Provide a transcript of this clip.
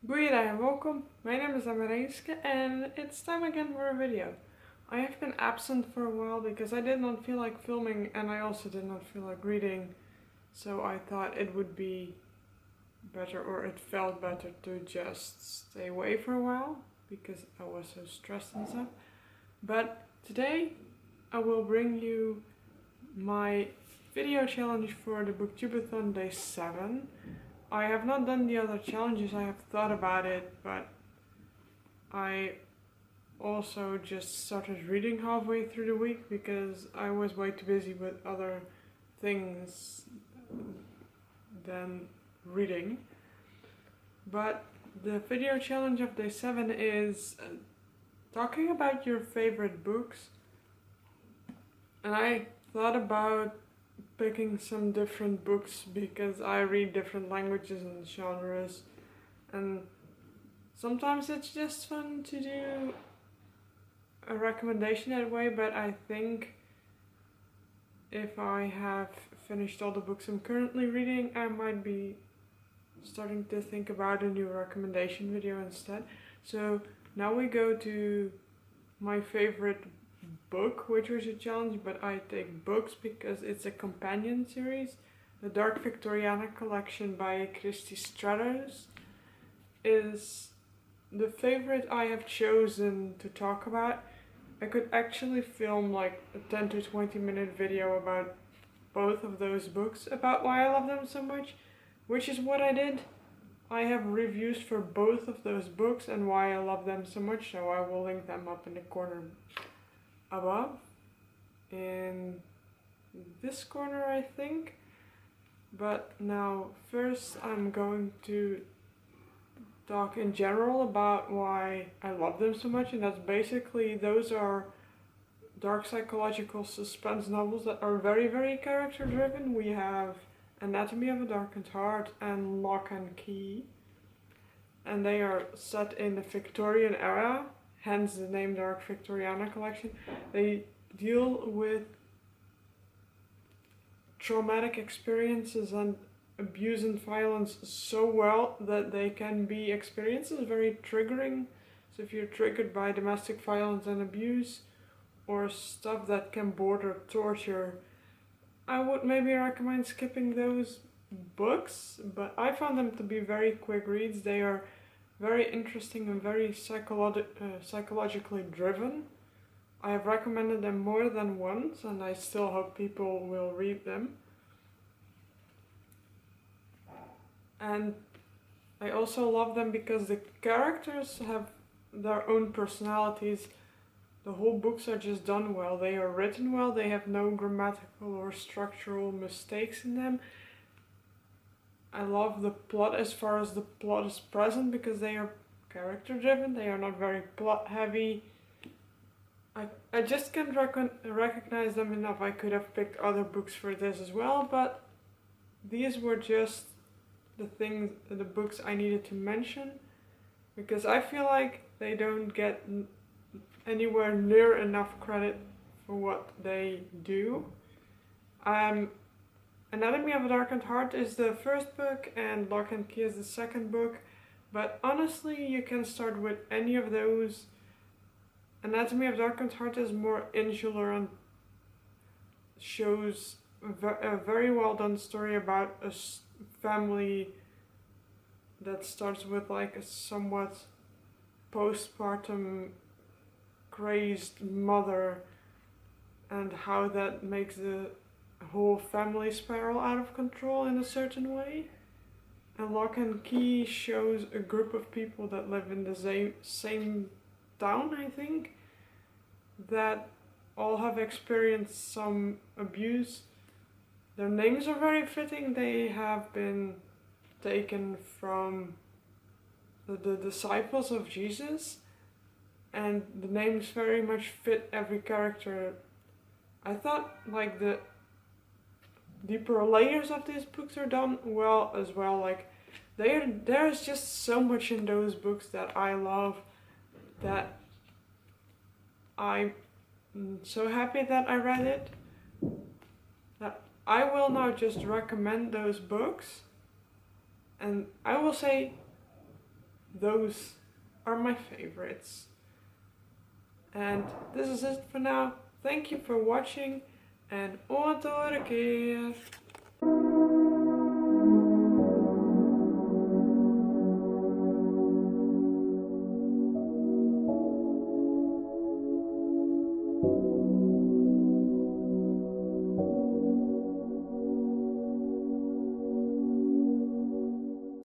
Goeiedei and welcome. My name is Amarenske and it's time again for a video. I have been absent for a while because I did not feel like filming and I also did not feel like reading. So I thought it would be better, or it felt better, to just stay away for a while because I was so stressed and stuff. But today I will bring you my video challenge for the Booktubeathon Day 7. I have not done the other challenges, I have thought about it, but I also just started reading halfway through the week because I was way too busy with other things than reading. But the video challenge of Day 7 is talking about your favorite books. And I thought about picking some different books because I read different languages and genres, and sometimes it's just fun to do a recommendation that way, but I think if I have finished all the books I'm currently reading, I might be starting to think about a new recommendation video instead. So now we go to my favorite book, which was a challenge, but I take books because it's a companion series. The Dark Victoriana collection by Christy Stratos is the favorite I have chosen to talk about. I could actually film like a 10 to 20 minute video about both of those books, about why I love them so much, which is what I did. I have reviews for both of those books and why I love them so much, so I will link them up in the corner above, in this corner I think. But now first I'm going to talk in general about why I love them so much, and that's basically, those are dark psychological suspense novels that are very character driven. We have Anatomy of a Darkened Heart and Lock and Key, and they are set in the Victorian era, hence the name Dark Victoriana collection. They deal with traumatic experiences and abuse and violence so well that they can be experiences very triggering. So if you're triggered by domestic violence and abuse, or stuff that can border torture, I would maybe recommend skipping those books, but I found them to be very quick reads. They are very interesting and very psychologically driven. I have recommended them more than once and I still hope people will read them. And I also love them because the characters have their own personalities. The whole books are just done well. They are written well, they have no grammatical or structural mistakes in them. I love the plot as far as the plot is present because they are character driven, they are not very plot heavy. I just can't recognize them enough. I could have picked other books for this as well, but these were just the books I needed to mention because I feel like they don't get anywhere near enough credit for what they do. Anatomy of a Darkened Heart is the first book and Lock and Key is the second book, but honestly you can start with any of those. Anatomy of a Darkened Heart is more insular and shows a very well done story about a family that starts with like a somewhat postpartum crazed mother and how that makes the whole family spiral out of control in a certain way. And Lock and Key shows a group of people that live in the same town, I think, that all have experienced some abuse. Their names are very fitting. They have been taken from the disciples of Jesus, and the names very much fit every character. I thought like the deeper layers of these books are done well as well. Like there's just so much in those books that I love, that I'm so happy that I read it, that I will now just recommend those books. And I will say those are my favorites. And this is it for now. Thank you for watching en tot de keer.